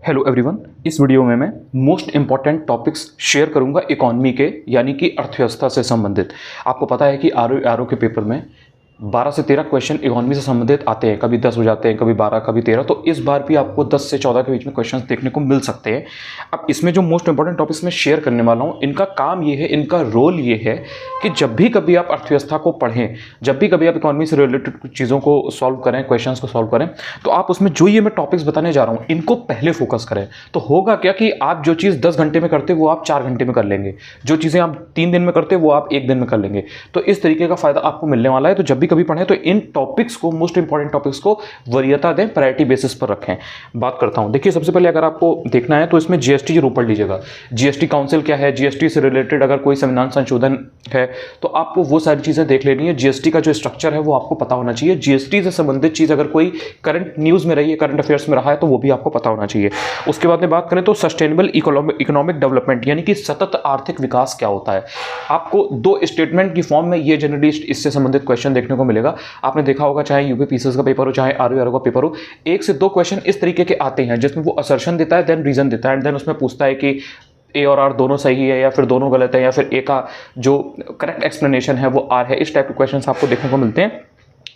Hello everyone, इस video में मैं मोस्ट इंपॉर्टेंट टॉपिक्स शेयर करूंगा इकोनॉमी के यानी कि अर्थव्यवस्था से संबंधित। आपको पता है कि आरओ के पेपर में 12 से 13 क्वेश्चन इकोनॉमी से संबंधित आते हैं, कभी 10 हो जाते हैं, कभी 12, कभी 13। तो इस बार भी आपको 10 से 14 के बीच में क्वेश्चंस देखने को मिल सकते हैं। अब इसमें जो मोस्ट इंपॉर्टेंट टॉपिक्स मैं शेयर करने वाला हूं, इनका काम ये है, इनका रोल ये है कि जब भी कभी आप अर्थव्यवस्था को पढ़ें, जब भी कभी आप इकोनॉमी से रिलेटेड कुछ चीज़ों को सॉल्व करें, क्वेश्चंस को सॉल्व करें, तो आप उसमें जो ये मैं टॉपिक्स बताने जा रहा हूँ इनको पहले फोकस करें। तो होगा क्या कि आप जो चीज़ 10 घंटे में करते वो आप 4 घंटे में कर लेंगे, जो चीज़ें आप 3 दिन में करते वो आप 1 दिन में कर लेंगे। तो इस तरीके का फायदा आपको मिलने वाला है। तो जब भी कभी पढ़ें तो इन टॉपिक्स को, मोस्ट इंपॉर्टेंट टॉपिक्स को वरीयता दें, प्रायोरिटी बेसिस पर रखें। बात करता हूं, देखिए सबसे पहले अगर आपको देखना है तो इसमें जीएसटी जरूर पढ़ लीजिएगा। जीएसटी काउंसिल क्या है, जीएसटी से रिलेटेड अगर कोई संविधान संशोधन है तो आपको वो सारी चीजें देख लेनी है। जीएसटी का जो स्ट्रक्चर है वो आपको पता होना चाहिए। जीएसटी से संबंधित चीज अगर कोई करंट न्यूज में रही है, करंट अफेयर्स में रहा है, तो वो भी आपको पता होना चाहिए। उसके बाद में बात करें तो सस्टेनेबल इकोनॉमिक डेवलपमेंट यानी कि सतत आर्थिक विकास क्या होता है। आपको 2 स्टेटमेंट की फॉर्म में ये जनरली इससे संबंधित क्वेश्चन देखने को मिलेगा। आपने देखा होगा, चाहे यूपी पीसीएस का पेपर हो, चाहे आरओ का पेपर हो, 1 से 2 क्वेश्चन इस तरीके के आते हैं जिसमें वो असर्शन देता है, देन रीजन देता है, एंड देन उसमें पूछता है कि ए और आर दोनों सही है या फिर दोनों गलत है, या फिर ए का जो करेक्ट एक्सप्लेनेशन है वो आर है। इस टाइप के क्वेश्चंस आपको देखने को मिलते हैं।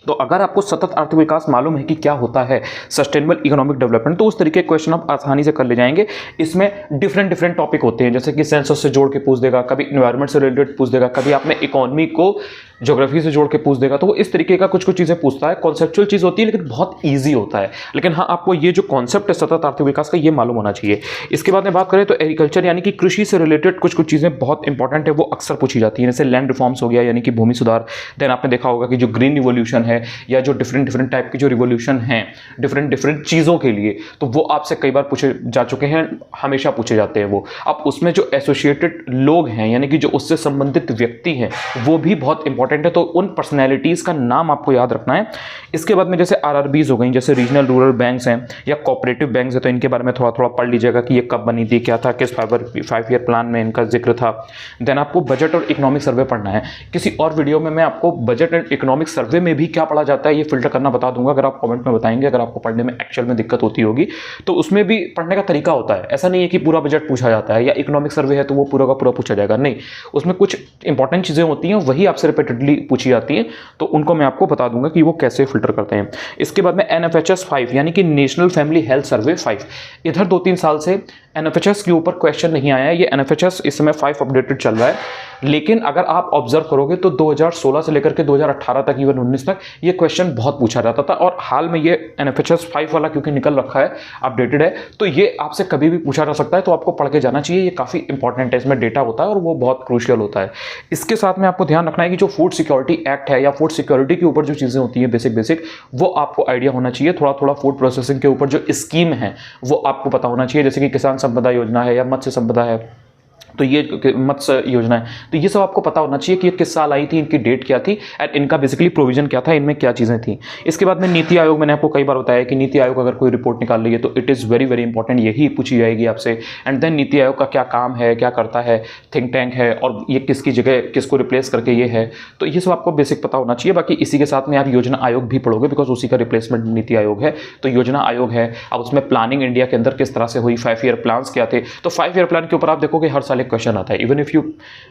तो अगर आपको सतत आर्थिक विकास मालूम है कि क्या होता है सस्टेनेबल इकोनॉमिक डेवलपमेंट, तो उस तरीके के क्वेश्चन आप आसानी से कर ले जाएंगे। इसमें डिफरेंट टॉपिक होते हैं, जैसे कि सेंसस से जोड़ के पूछ देगा, कभी एनवायरनमेंट से रिलेटेड पूछ देगा, कभी आपने इकोनॉमी को ज्योग्राफी से जोड़ के पूछ देगा। तो वो इस तरीके का कुछ चीजें पूछता है। कॉन्सेप्चुअल चीज होती है लेकिन बहुत ईजी होता है। लेकिन हाँ, आपको ये जो कॉन्सेप्ट है सतत आर्थिक विकास का, ये मालूम होना चाहिए। इसके बाद में बात करें तो एग्रीकल्चर यानी कि कृषि से रिलेटेड कुछ चीजें बहुत इंपॉर्टेंट है, वो अक्सर पूछी जाती है। जैसे लैंड रिफॉर्म्स हो गया यानी कि भूमि सुधार। देन आपने देखा होगा कि जो ग्रीन रिवोल्यूशन है या जो डिफरेंट टाइप की जो रिवोल्यूशन है डिफरेंट चीजों के लिए, तो वो आपसे कई बार पूछे जा चुके हैं, हमेशा पूछे जाते हैं वो। अब उसमें जो एसोसिएटेड लोग हैं यानी कि जो उससे संबंधित व्यक्ति हैं, वो भी बहुत इंपॉर्टेंट है। तो उन पर्सनैलिटीज का नाम आपको याद रखना है। इसके बाद में जैसे आरआरबीज हो गई, जैसे रीजनल रूरल बैंक्स हैं या कोऑपरेटिव बैंक्स है, तो इनके बारे में थोड़ा पढ़ लीजिएगा कि ये कब बनी थी, क्या था, किस 5 ईयर प्लान में इनका जिक्र था। देन आपको बजट और इकोनॉमिक सर्वे पढ़ना है। किसी और वीडियो में मैं आपको बजट एंड इकोनॉमिक सर्वे में भी क्या पढ़ा जाता है ये फिल्टर करना बता दूंगा, अगर आप कमेंट में बताएंगे। अगर आपको पढ़ने में एक्चुअल में दिक्कत होती होगी तो उसमें भी पढ़ने का तरीका होता है। ऐसा नहीं है कि पूरा बजट पूछा जाता है या इकोनॉमिक सर्वे है तो वो पूरा का पूरा पूछा जाएगा, नहीं। उसमें कुछ इंपॉर्टेंट चीजें होती हैं, वही आपसे रिपीटेडली पूछी जाती है, तो उनको मैं आपको बता दूंगा कि वो कैसे फिल्टर करते हैं। इसके बाद में एनएफएचएस 5 यानी कि नेशनल फैमिली हेल्थ सर्वे 5, इधर 2-3 साल से एनएफएचएस के ऊपर क्वेश्चन नहीं आया है। ये एनएफएचएस इस समय 5 अपडेटेड चल रहा है, लेकिन अगर आप ऑब्जर्व करोगे तो 2016 से लेकर के 2018 तक, इवन 19 तक ये क्वेश्चन बहुत पूछा जाता था। और हाल में ये एनएफएचएस 5 वाला क्योंकि निकल रखा है, अपडेटेड है, तो ये आपसे कभी भी पूछा जा सकता है। तो आपको पढ़ के जाना चाहिए, ये काफी इंपॉर्टेंट है, इसमें डेटा होता है और वो बहुत क्रूशियल होता है। इसके साथ में आपको ध्यान रखना है कि जो फूड सिक्योरिटी एक्ट है या फूड सिक्योरिटी के ऊपर जो चीजें होती है बेसिक, वो आपको आइडिया होना चाहिए। थोड़ा फूड प्रोसेसिंग के ऊपर जो स्कीम है वो आपको पता होना चाहिए, जैसे कि किसान संपदा योजना है या मत्स्य संपदा है, तो ये मत्स्य योजना है, तो ये सब आपको पता होना चाहिए कि ये किस साल आई थी, इनकी डेट क्या थी एंड इनका बेसिकली प्रोविजन क्या था, इनमें क्या चीजें थी। इसके बाद में नीति आयोग, मैंने आपको कई बार बताया कि नीति आयोग अगर कोई रिपोर्ट निकाल रही है तो इट इज वेरी इंपॉर्टेंट, यही पूछी जाएगी आपसे। एंड देन नीति आयोग का क्या काम है, क्या करता है, थिंक टैंक है और ये किसकी जगह किसको रिप्लेस करके ये है, तो ये सब आपको बेसिक पता होना चाहिए। बाकी इसी के साथ में आप योजना आयोग भी पढ़ोगे, बिकॉज उसी का रिप्लेसमेंट नीति आयोग है। तो योजना आयोग है, अब उसमें प्लानिंग इंडिया के अंदर किस तरह से हुई, 5 ईयर प्लान क्या थे, तो 5 ईयर प्लान के ऊपर आप देखोगे हर साल एक क्वेश्चन आता है। Even if you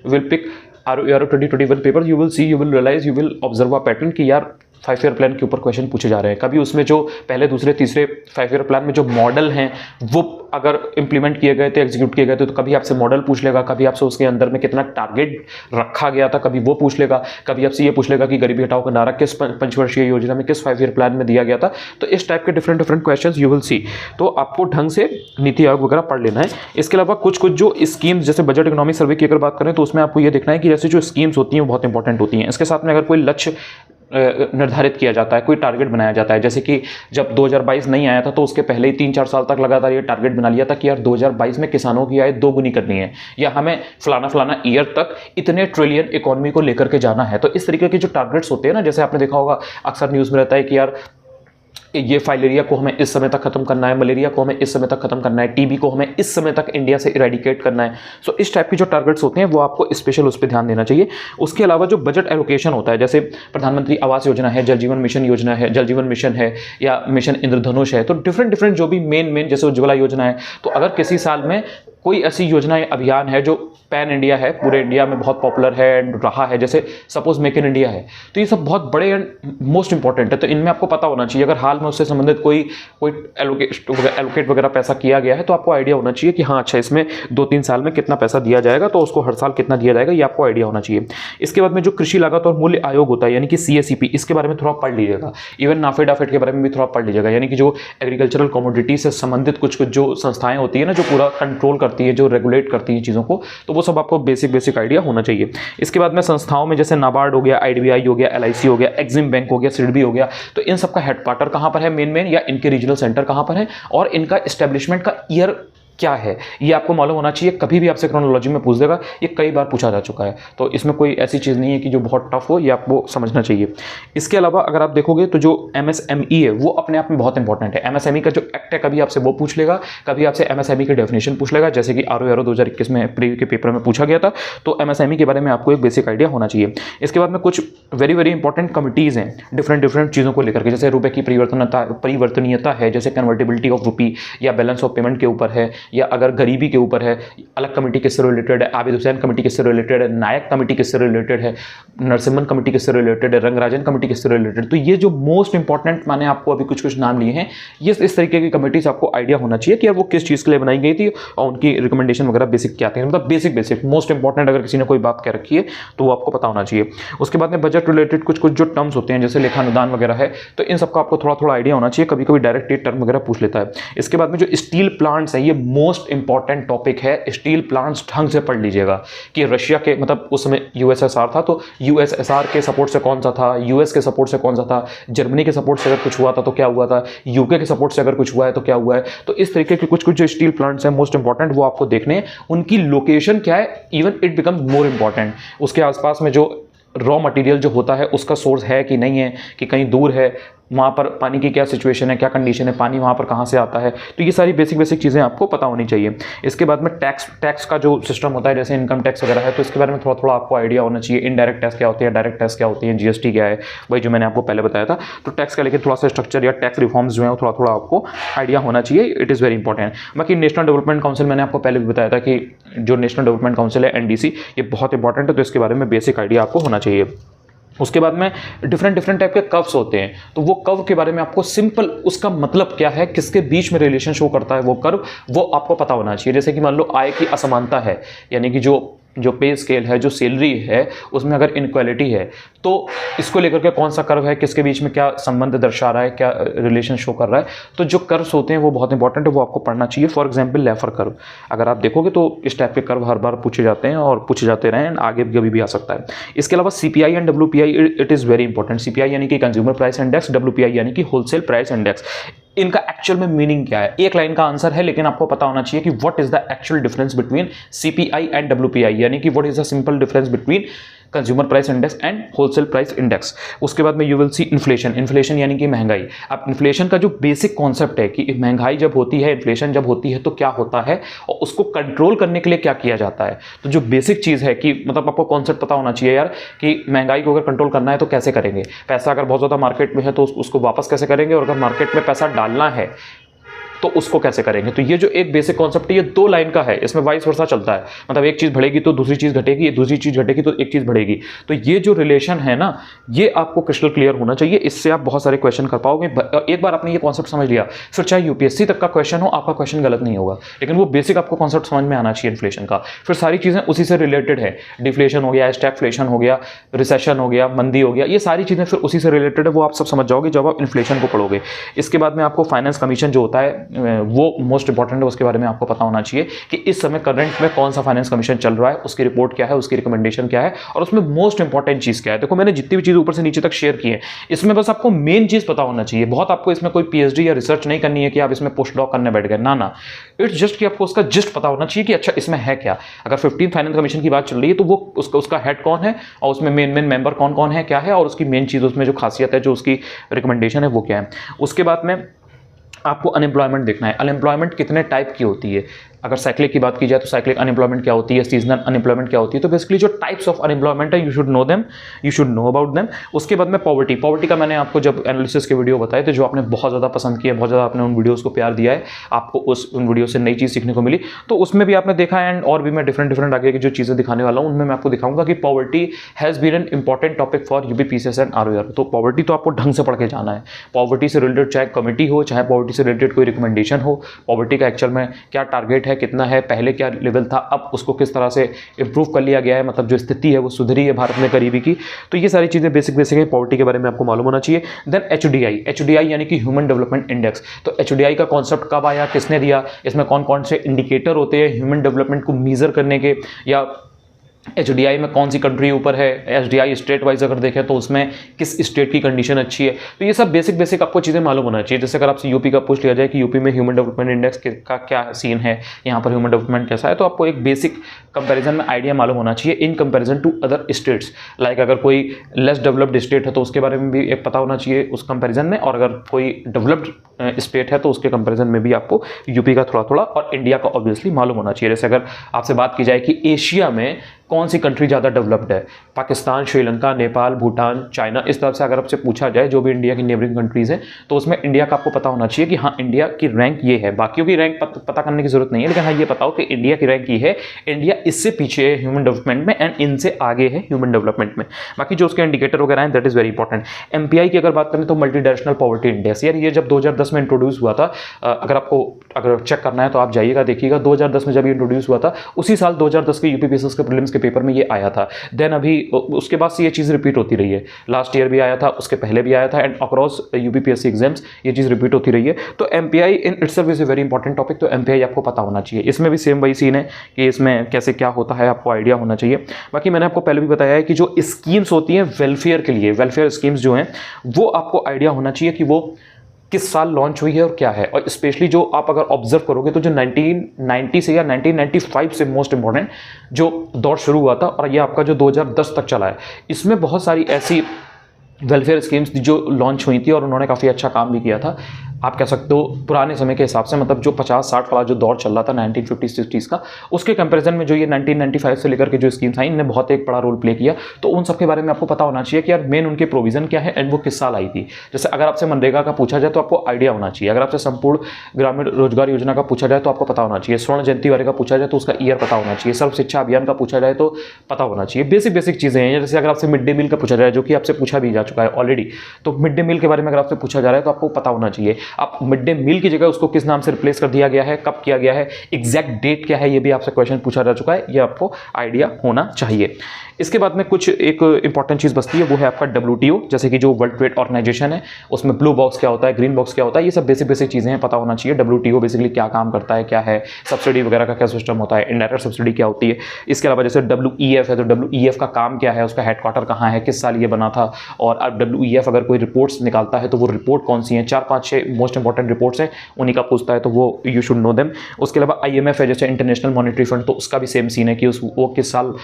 will pick RO 2021 paper, you will see, you will realize, you will observe a pattern कि यार 5 ईयर प्लान के ऊपर क्वेश्चन पूछे जा रहे हैं। कभी उसमें जो पहले दूसरे तीसरे 5 ईयर प्लान में जो मॉडल हैं वो अगर इंप्लीमेंट किए गए थे, एग्जीक्यूट किए गए थे, तो कभी आपसे मॉडल पूछ लेगा, कभी आपसे उसके अंदर में कितना टारगेट रखा गया था, कभी वो पूछ लेगा, कभी आपसे ये पूछ लेगा कि गरीबी हटाओ का नारा किस पंचवर्षीय योजना में, किस 5 ईयर प्लान में दिया गया था। तो इस टाइप के different questions you will see. तो आपको ढंग से नीति आयोग वगैरह पढ़ लेना है। इसके अलावा कुछ जो स्कीम्स, जैसे बजट इकोनॉमिक सर्वे की अगर बात करें तो उसमें आपको ये देखना है कि जैसे जो स्कीम्स होती हैं वो बहुत इंपॉर्टेंट होती हैं। इसके साथ में अगर कोई लक्ष्य निर्धारित किया जाता है, कोई टारगेट बनाया जाता है, जैसे कि जब 2022 नहीं आया था तो उसके पहले ही 3-4 साल तक लगातार ये टारगेट बना लिया था कि यार 2022 में किसानों की आय 2 गुनी करनी है, या हमें फलाना ईयर तक इतने ट्रिलियन इकोनॉमी को लेकर के जाना है। तो इस तरीके के जो टारगेट्स होते हैं ना, जैसे आपने देखा होगा अक्सर न्यूज़ में रहता है कि यार ये फाइलेरिया को हमें इस समय तक खत्म करना है, मलेरिया को हमें इस समय तक खत्म करना है, टीबी को हमें इस समय तक इंडिया से इरेडिकेट करना है। सो इस टाइप के जो टारगेट्स होते हैं वो आपको स्पेशल उस पर ध्यान देना चाहिए। उसके अलावा जो बजट एलोकेशन होता है, जैसे प्रधानमंत्री आवास योजना है, जल जीवन मिशन योजना है, जल जीवन मिशन है या मिशन इंद्रधनुष है, तो डिफरेंट जो भी मेन जैसे उज्ज्वला योजना है, तो अगर किसी साल में कोई ऐसी योजना या अभियान है जो पैन इंडिया है, पूरे इंडिया में बहुत पॉपुलर है रहा है, जैसे सपोज मेक इन इंडिया है, तो ये सब बहुत बड़े एंड मोस्ट इंपॉर्टेंट है। तो इनमें आपको पता होना चाहिए, अगर हाल में उससे संबंधित कोई एलोकेट वगैरह पैसा किया गया है तो आपको आइडिया होना चाहिए कि हाँ अच्छा इसमें 2-3 साल में कितना पैसा दिया जाएगा, तो उसको हर साल कितना दिया जाएगा ये आपको आइडिया होना चाहिए। इसके बाद में जो कृषि लागत और मूल्य आयोग होता है यानी कि CACP, इसके बारे में थोड़ा पढ़ लीजिएगा। इवन नाफेड के बारे में भी थोड़ा पढ़ लीजिएगा, यानी कि जो एग्रीकल्चरल कमोडिटी से संबंधित कुछ जो संस्थाएं होती है ना, जो पूरा कंट्रोल करती है, जो रेगुलेट करती है चीज़ों को, तो वो सब आपको बेसिक आइडिया होना चाहिए। इसके बाद में संस्थाओं में जैसे नाबार्ड हो गया, IDBI हो गया, LIC हो गया, एक्सिम बैंक हो गया, सिडबी हो गया, तो इन सब का हेडक्वार्टर कहाँ पर है मेन या इनके रीजनल सेंटर कहाँ पर है और इनका एस्टेब्लिशमेंट का ईयर क्या है ये आपको मालूम होना चाहिए। कभी भी आपसे क्रोनोलॉजी में पूछ देगा, ये कई बार पूछा जा चुका है, तो इसमें कोई ऐसी चीज़ नहीं है कि जो बहुत टफ हो, ये आपको समझना चाहिए। इसके अलावा अगर आप देखोगे तो जो MSME है वो अपने आप में बहुत इंपॉर्टेंट है। MSME का जो एक्ट है कभी आपसे वो पूछ लेगा, कभी आपसे MSME की डेफिनेशन पूछ लेगा, जैसे कि RO 2021 में प्रीव्यू के पेपर में पूछा गया था, तो MSME के बारे में आपको एक बेसिक आइडिया होना चाहिए। इसके बाद में कुछ वेरी इंपॉर्टेंट कमिटीज़ हैं डिफरेंट चीज़ों को लेकर के, जैसे रुपये की परिवर्तनीयता है, जैसे कन्वर्टेबिलिटी ऑफ रुपी या बैलेंस ऑफ पेमेंट के ऊपर है, या अगर गरीबी के ऊपर है, अलग कमेटी किससे रिलेटेड है, आबिद हुसैन कमेटी किससे रिलेटेड है, नायक कमेटी किससे रिलेटेड है, नरसिम्हन कमेटी किससे रिलेटेड है, रंगराजन कमेटी किससे रिलेटेड। तो ये जो मोस्ट इंपॉर्टेंट मैंने आपको अभी कुछ नाम लिए हैं, ये इस तरीके की कमेटीज आपको आइडिया होना चाहिए कि यार वो किस चीज़ के लिए बनाई गई थी और उनकी रिकमेंडेशन वगैरह बेसिक क्या थी, मतलब बेसिक मोस्ट इंपॉर्टेंट अगर किसी ने कोई बात कह रखी है तो वो आपको पता होना चाहिए। उसके बाद में बजट रिलेटेड कुछ जो टर्म्स होते हैं जैसे लेखानुदान वगैरह है, तो इन सबका आपको थोड़ा आइडिया होना चाहिए, कभी डायरेक्ट ये टर्म वगैरह पूछ लेता है। इसके बाद में जो स्टील प्लांट्स है, ये मोस्ट इंपॉर्टेंट टॉपिक है। स्टील प्लांट्स ढंग से पढ़ लीजिएगा कि रशिया के मतलब उस समय USSR था, तो USSR के सपोर्ट से कौन सा था, US के सपोर्ट से कौन सा था, जर्मनी के सपोर्ट से अगर कुछ हुआ था तो क्या हुआ था, UK के सपोर्ट से अगर कुछ हुआ है तो क्या हुआ है। तो इस तरीके के कुछ जो स्टील प्लांट्स हैं मोस्ट इंपॉर्टेंट, वो आपको देखने हैं, उनकी लोकेशन क्या है, even it becomes more important. उसके आसपास में जो रॉ मटेरियल जो होता है उसका सोर्स है कि नहीं है, कि कहीं दूर है, वहाँ पर पानी की क्या सिचुएशन है, क्या कंडीशन है, पानी वहाँ पर कहाँ से आता है, तो ये सारी बेसिक चीज़ें आपको पता होनी चाहिए। इसके बाद में टैक्स का जो सिस्टम होता है, जैसे इनकम टैक्स वगैरह है, तो इसके बारे में थोड़ा आपको आइडिया होना चाहिए। इनडायरेक्ट टैक्स क्या होती है, डायरेक्ट टैक्स क्या होती है, GST क्या है, वही जो मैंने आपको पहले बताया था। तो टैक्स का लेकर थोड़ा सा स्ट्रक्चर या टैक्स रिफॉर्म्स जो है वो थोड़ा आपको आइडिया होना चाहिए, इट इज़ वेरी इंपॉर्टेंट। बाकी नेशनल डेवलपमेंट काउंसिल मैंने आपको पहले भी बताया था कि जो नेशनल डेवलपमेंट काउंसिल है NDC, ये बहुत इंपॉर्टेंट है, तो इसके बारे में बेसिक आइडिया आपको होना चाहिए। उसके बाद में डिफरेंट टाइप के कर्व्स होते हैं, तो वो कर्व के बारे में आपको सिंपल उसका मतलब क्या है, किसके बीच में रिलेशन शो करता है वो कर्व, वो आपको पता होना चाहिए। जैसे कि मान लो आय की असमानता है, यानी कि जो पे स्केल है, जो सैलरी है, उसमें अगर इनक्वालिटी है, तो इसको लेकर के कौन सा कर्व है, किसके बीच में क्या संबंध दर्शा रहा है, क्या रिलेशन शो कर रहा है, तो जो कर्व्स होते हैं वो बहुत इंपॉर्टेंट है, वो आपको पढ़ना चाहिए। फॉर एग्जांपल लेफर कर्व, अगर आप देखोगे तो इस टाइप के कर्व हर बार पूछे जाते हैं और पूछे जाते रहे, आगे भी कभी भी आ सकता है। इसके अलावा CPI and WPI, it is very important. CPI यानी कि कंज्यूमर प्राइस इंडेक्स, WPI यानी कि होलसेल प्राइस इंडेक्स। इनका एक्चुअल में मीनिंग क्या है, एक लाइन का आंसर है, लेकिन आपको पता होना चाहिए कि what is the actual difference between CPI and WPI, यानी कि what is the simple difference between consumer price index and wholesale price index. उसके बाद में यू विल सी इन्फ्लेशन यानी कि महंगाई। अब इन्फ्लेशन का जो बेसिक कॉन्सेप्ट है कि महंगाई जब होती है, इन्फ्लेशन जब होती है तो क्या होता है और उसको कंट्रोल करने के लिए क्या किया जाता है। तो जो बेसिक चीज़ है कि मतलब आपको कॉन्सेप्ट पता होना चाहिए यार कि महंगाई को अगर कंट्रोल करना है तो कैसे करेंगे, पैसा अगर बहुत ज़्यादा मार्केट में है तो उसको वापस कैसे करेंगे, और अगर मार्केट में पैसा डालना है तो उसको कैसे करेंगे। तो ये जो एक बेसिक कॉन्सेप्ट है ये 2 लाइन का है, इसमें वाइस वर्सा चलता है, मतलब एक चीज़ बढ़ेगी तो दूसरी चीज़ घटेगी, दूसरी चीज़ घटेगी तो एक चीज़ बढ़ेगी। तो ये जो रिलेशन है ना, ये आपको क्रिस्टल क्लियर होना चाहिए, इससे आप बहुत सारे क्वेश्चन कर पाओगे। एक बार आपने ये कॉन्सेप्ट समझ लिया, फिर चाहे UPSC तक का क्वेश्चन हो, आपका क्वेश्चन गलत नहीं होगा, लेकिन वो बेसिक आपको कॉन्सेप्ट समझ में आना चाहिए इन्फ्लेशन का। फिर सारी चीज़ें उसी से रिलेटेड है, डिफ्लेशन हो गया, स्टैगफ्लेशन हो गया, रिसेशन हो गया, मंदी हो गया, ये सारी चीज़ें फिर उसी से रिलेटेड है, वो आप सब समझ जाओगे जब आप इन्फ्लेशन को पढ़ोगे। इसके बाद में आपको फाइनेंस कमीशन जो होता है वो मोस्ट इंपॉर्टेंट है, उसके बारे में आपको पता होना चाहिए कि इस समय करंट में कौन सा फाइनेंस कमीशन चल रहा है, उसकी रिपोर्ट क्या है, उसकी रिकमेंडेशन क्या है और उसमें मोस्ट इंपॉर्टेंट चीज़ क्या है। देखो मैंने जितनी भी चीज़ ऊपर से नीचे तक शेयर की है, इसमें बस आपको मेन चीज़ पता होना चाहिए। बहुत आपको इसमें कोई पीएचडी या रिसर्च नहीं करनी है कि आप इसमें पोस्ट डॉक करने बैठ गए, ना। इट्स जस्ट कि आपको उसका जस्ट पता होना चाहिए कि अच्छा इसमें है क्या। अगर 15 फाइनेंस कमीशन की बात चल रही है तो वो उसका हेड कौन है और उसमें मेन मेंबर कौन कौन है, क्या है, और उसकी मेन चीज़ उसमें जो खासियत है, जो उसकी रिकमेंडेशन है वो क्या है। उसके बाद में आपको अनएम्प्लॉयमेंट देखना है। अनएम्प्लॉयमेंट कितने टाइप की होती है, अगर साइक्लिक की बात की जाए तो साइक्लिक अनएम्प्लॉयमेंट क्या होती है, सीजनल अनएम्प्लॉयमेंट क्या होती है। तो बेसिकली जो टाइप्स ऑफ अनएम्प्लॉयमेंट है, you should know them, you should know about them. उसके बाद में पॉवर्टी का मैंने आपको जब एनालिसिस के वीडियो बताए थे, जो आपने बहुत ज़्यादा पसंद किया, बहुत ज़्यादा आपने उन वीडियोज़ को प्यार दिया है, आपको उन वीडियो से नई चीज़ सीखने को मिली, तो उसमें भी आपने देखा है। एंड और भी मैं डिफरेंट आगे की जो चीज़ें दिखाने वाला हूँ उनमें मैं आपको दिखाऊंगा कि poverty has been an important topic for UPPCS and ROR. तो पॉवर्टी तो आपको ढंग से पढ़ के जाना है। पॉवर्टी से रिलेटेड चाहे कमिटी हो, चाहे पॉवर्टी से रिलेटेड कोई रिकमेंडेशन हो, पॉवर्टी का एक्चुअल में क्या टारगेट है, कितना है, पहले क्या लेवल था, अब उसको किस तरह से इंप्रूव कर लिया गया है, मतलब जो स्थिति है वो सुधरी है भारत में करीबी की। तो ये सारी चीज़ें बेसिक है, पॉवर्टी के बारे में आपको मालूम होना चाहिए। देन एचडीआई यानी कि ह्यूमन डेवलपमेंट इंडेक्स। तो एचडीआई का कॉन्सेप्ट कब आया, किसने दिया, इसमें कौन कौन से इंडिकेटर होते हैं ह्यूमन डेवलपमेंट को मेजर करने के, या एचडीआई में कौन सी कंट्री ऊपर है, एचडीआई स्टेट वाइज अगर देखें तो उसमें किस स्टेट की कंडीशन अच्छी है। तो ये सब बेसिक आपको चीज़ें मालूम होना चाहिए। जैसे अगर आपसे यूपी का पूछ लिया जाए कि यूपी में ह्यूमन डेवलपमेंट इंडेक्स का क्या सीन है, यहाँ पर ह्यूमन डेवलपमेंट कैसा है, तो आपको एक बेसिक कंपैरिजन में आइडिया मालूम होना चाहिए in comparison to other states. Like अगर कोई लेस डेवलप्ड स्टेट है तो उसके बारे में भी एक पता होना चाहिए उस कंपैरिजन में, और अगर कोई डेवलप्ड स्टेट है तो उसके कंपैरिजन में भी आपको यूपी का थोड़ा और इंडिया का ऑब्वियसली मालूम होना चाहिए। जैसे अगर आपसे बात की जाए कि एशिया में कौन सी कंट्री ज़्यादा डेवलप्ड है, पाकिस्तान, श्रीलंका, नेपाल, भूटान, चाइना, इस तरफ से अगर आपसे पूछा जाए जो भी इंडिया की नेबरिंग कंट्रीज़ हैं, तो उसमें इंडिया का आपको पता होना चाहिए कि हाँ इंडिया की रैंक ये है। बाकियों की रैंक पता करने की जरूरत नहीं है, लेकिन हाँ ये पता हो कि इंडिया की रैंक ये है, इंडिया इससे पीछे है ह्यूमन डेवलपमेंट में एंड इनसे आगे है ह्यूमन डेवलपमेंट में। बाकी जो उसके इंडिकेटर वगैरह हैं that is very important. MPI की अगर बात करें तो मल्टी डायरेक्शनल पॉवर्टी इंडेक्स, यार ये जब 2010 में इंट्रोड्यूस हुआ था, अगर चेक करना है तो आप जाइएगा देखिएगा, 2010 में जब ये इंट्रोड्यूस हुआ था उसी साल 2010 के यूपीपीएससी के प्रीलिम्स के पेपर में ये आया था। देन अभी उसके बाद से ये चीज़ रिपीट होती रही है, लास्ट ईयर भी आया था, उसके पहले भी आया था, एंड अक्रॉस यूपीपीएससी एग्जाम्स ये चीज़ रिपीट होती रही है। तो MPI in itself is a very important topic, तो एमपीआई आपको पता होना चाहिए। इसमें भी सेम वही सीन है कि इसमें कैसे क्या होता है आपको आइडिया होना चाहिए। बाकी मैंने आपको पहले भी बताया है कि जो स्कीम्स होती हैं वेलफेयर के लिए, वेलफेयर स्कीम्स जो हैं वो आपको आइडिया होना चाहिए कि वो किस साल लॉन्च हुई है और क्या है। और स्पेशली जो आप अगर ऑब्जर्व करोगे तो जो 1990 से या 1995 से मोस्ट इंपॉर्टेंट जो दौर शुरू हुआ था और ये आपका जो 2010 तक चला है, इसमें बहुत सारी ऐसी वेलफेयर स्कीम्स जो लॉन्च हुई थी और उन्होंने काफ़ी अच्छा काम भी किया था। आप कह सकते हो पुराने समय के हिसाब से, मतलब जो 50-60 वाला जो दौर चल रहा था 1950-60s का, उसके कंपैरिजन में जो ये 1995 से लेकर के जो स्कीम्स आई, इनने बहुत एक बड़ा रोल प्ले किया। तो उन सब के बारे में आपको पता होना चाहिए कि यार मेन उनके प्रोविजन क्या है एंड वो किस साल आई थी। जैसे अगर आपसे मनरेगा का पूछा जाए तो आपको आइडिया होना चाहिए, अगर आपसे संपूर्ण ग्रामीण रोजगार योजना का पूछा जाए तो आपको पता होना चाहिए, स्वर्ण जयंती वाले का पूछा जाए तो उसका ईयर पता होना चाहिए, सर्व शिक्षा अभियान का पूछा जाए तो पता होना चाहिए। बेसिक चीज़ें हैं। जैसे अगर आपसे मिड डे मील का पूछा जाए, जो कि आपसे पूछा भी जा चुका है ऑलरेडी, तो मिड डे मील के बारे में अगर आपसे पूछा जा रहा है तो आपको पता होना चाहिए आप मिड डे मील की जगह उसको किस नाम से रिप्लेस कर दिया गया है, कब किया गया है, एग्जैक्ट डेट क्या है, ये भी आपसे क्वेश्चन पूछा जा चुका है, ये आपको आइडिया होना चाहिए। इसके बाद में कुछ एक इंपॉर्टेंट चीज़ बचती है, वो है आपका WTO, जैसे कि जो वर्ल्ड ट्रेड ऑर्गेनाइजेशन है, उसमें ब्लू बॉक्स क्या होता है, ग्रीन बॉक्स क्या होता है, ये सब बेसिक चीज़ें हैं, पता होना चाहिए। WTO बेसिकली क्या काम करता है, क्या है, सब्सिडी वगैरह का क्या सिस्टम होता है, इनडायरेक्ट सब्सिडी क्या होती है। इसके अलावा जैसे WEF है, तो WEF का काम क्या है, उसका हेडक्वार्टर कहाँ है, किस साल ये बना था, और अब WEF अगर कोई रिपोर्ट्स निकालता है तो वो रिपोर्ट कौन सी हैं, 4-5-6 मोस्ट इंपॉर्टेंट रिपोर्ट्स हैं, उन्हीं का पूछता है, तो वो यू शुड नो देम। उसके अलावा IMF है, जैसे इंटरनेशनल मॉनेटरी फंड, तो उसका भी सेम सीन है कि वो किस साल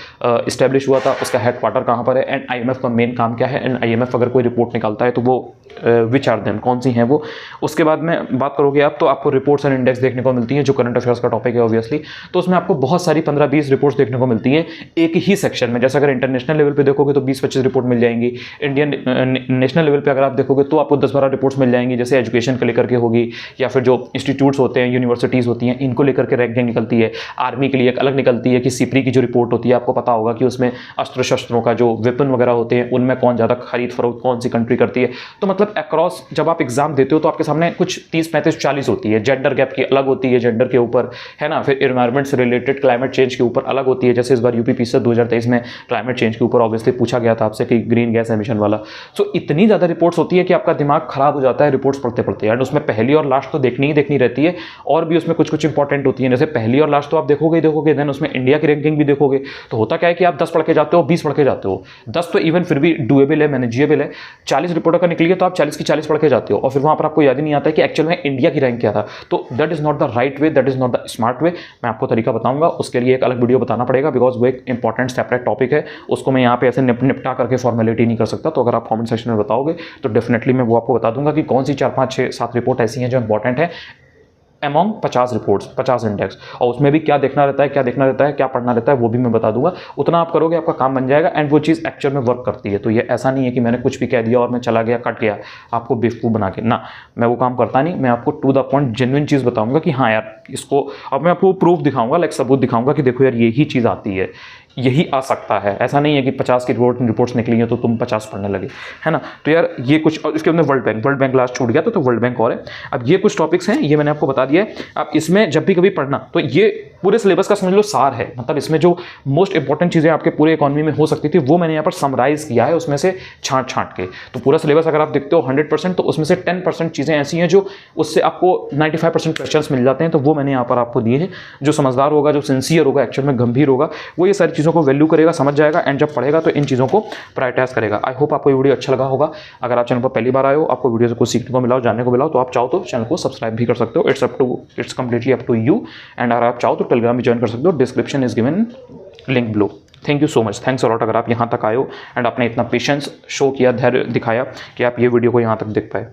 इस्टेब्लिश हुआ था, उसका हेडक्वार्टर कहाँ पर है, एंड IMF का मेन काम क्या है, एंड IMF अगर कोई रिपोर्ट निकालता है तो वो विच आर देम, कौन सी हैं वो। उसके बाद में बात करोगे आप तो आपको रिपोर्ट्स एंड इंडेक्स देखने को मिलती हैं, जो करंट अफेयर्स का टॉपिक है ऑब्वियसली, तो उसमें आपको बहुत सारी 15-20 रिपोर्ट्स देखने को मिलती हैं एक ही सेक्शन में। जैसे अगर इंटरनेशनल लेवल पे देखोगे तो 20-25 रिपोर्ट मिल जाएंगी, इंडियन नेशनल लेवल पे अगर आप देखोगे तो आपको 10-12 रिपोर्ट्स मिल जाएंगी, जैसे एजुकेशन को लेकर के होगी, या फिर जो इंस्टीट्यूट्स होते हैं, यूनिवर्सिटीज़ होती हैं, इनको लेकर के रैंकिंग निकलती है। आर्मी के लिए एक अलग निकलती है कि सिपरी की जो रिपोर्ट होती है, आपको पता होगा कि उसमें अस्त्र शस्त्रों का जो वेपन वगैरह होते हैं उनमें कौन ज़्यादा खरीद फरोख्त कौन सी कंट्री करती है। तो मतलब अक्रॉस जब आप एग्जाम देते हो तो आपके सामने कुछ 30-35-40 होती है, जेंडर गैप की अलग होती है, जेंडर के ऊपर है ना, फिर एनवायरमेंट से रिलेटेड क्लाइमेट चेंज के ऊपर अलग होती है। जैसे इस बार यूपीपीएससी 2023 में क्लाइमेट चेंज के ऊपर ऑब्वियसली पूछा गया था आपसे कि ग्रीन गैस एमिशन वाला, सो इतनी ज़्यादा रिपोर्ट्स होती है कि आपका दिमाग खराब हो जाता है रिपोर्ट्स पढ़ते पढ़ते। एंड उसमें पहली और लास्ट तो देखनी ही देखनी रहती है, और भी उसमें कुछ कुछ इंपॉर्टेंट होती है। जैसे पहली और लास्ट तो आप देखोगे ही देखोगे, देन उसमें इंडिया की रैंकिंग भी देखोगे। तो होता क्या है कि आप 10 पढ़ के जाते हो, 20 पढ़ के जाते हो। 10 तो इवन फिर भी डुएबल है, मैनेजेबल है। 40 रिपोर्टर का निकली है तो आप 40 की 40 पढ़ के जाते हो, और फिर वहाँ पर आपको याद ही नहीं आता है कि एक्चुअल में इंडिया की रैंक क्या था। तो that is not the right way, that is not the smart way. मैं आपको तरीका बताऊंगा, उसके लिए एक अलग वीडियो बताना पड़ेगा, बिकॉज वो एक इंपॉर्टेंट सेपरेट टॉपिक है। उसको मैं यहाँ पे ऐसे निपटा करके फॉर्मेलिटी नहीं कर सकता। तो अगर आप कमेंट सेक्शन में बताओगे तो डेफिनेटली मैं वो आपको बता दूंगा कि कौन सी 4, 5, 6, 7 रिपोर्ट ऐसी हैं जो इंपॉर्टेंट है अमॉन्ग 50 रिपोर्ट्स, 50 इंडेक्स, और उसमें भी क्या देखना रहता है, क्या देखना रहता है, क्या पढ़ना रहता है, वो भी मैं बता दूंगा। उतना आप करोगे आपका काम बन जाएगा, एंड वो चीज़ एक्चुअल में वर्क करती है। तो ये ऐसा नहीं है कि मैंने कुछ भी कह दिया और मैं चला गया, कट गया आपको बेवकूफ़ बना के, ना, मैं वो काम करता नहीं। मैं आपको टू द पॉइंट जेन्युइन चीज़ बताऊंगा कि हाँ यार इसको, अब मैं आपको प्रूफ दिखाऊंगा, लाइक सबूत दिखाऊंगा कि देखो यार यही चीज़ आती है, यही आ सकता है। ऐसा नहीं है कि 50 की रिपोर्ट्स निकली हैं तो तुम 50 पढ़ने लगे, है ना। तो यार ये कुछ, और इसके अंदर वर्ल्ड बैंक लास्ट छूट गया तो वर्ल्ड बैंक और है। अब ये कुछ टॉपिक्स हैं, ये मैंने आपको बता दिया है। आप इसमें जब भी कभी पढ़ना तो ये पूरे सिलेबस का समझ लो सार है, मतलब इसमें जो मोस्ट इंपॉर्टेंट चीज़ें आपके पूरे इकॉनमी में हो सकती थी वो मैंने यहाँ पर समराइज किया है, उसमें से छांट के। तो पूरा सिलेबस अगर आप देखते हो 100%, तो उसमें से 10% चीज़ें ऐसी हैं जो उससे आपको 95% क्वेश्चंस मिल जाते हैं। तो वो मैंने यहाँ पर आपको दिए हैं। जो समझदार होगा, जो सिंसियर होगा, एक्चुअल में गंभीर होगा, वो ये सारी चीज़ों को वैल्यू करेगा, समझ जाएगा, एंड जब पढ़ेगा तो इन चीज़ों को प्रायोरिटाइज करेगा। आई होप आपको ये वीडियो अच्छा लगा होगा। अगर आप चैनल पर पहली बार आए हो, आपको वीडियो से कुछ सीखने को मिला हो, जानने को मिला हो, तो आप चाहो तो चैनल को सब्सक्राइब भी कर सकते हो। It's completely up to you. And अगर आप चाहो तो टेलीग्राम भी ज्वाइन कर सकते हो, description is given link below. Thank you so much, thanks a lot अगर आप यहाँ तक आए हो एंड आपने इतना पेशेंस शो किया, धैर्य दिखाया कि आप ये वीडियो को यहाँ तक देख पाए।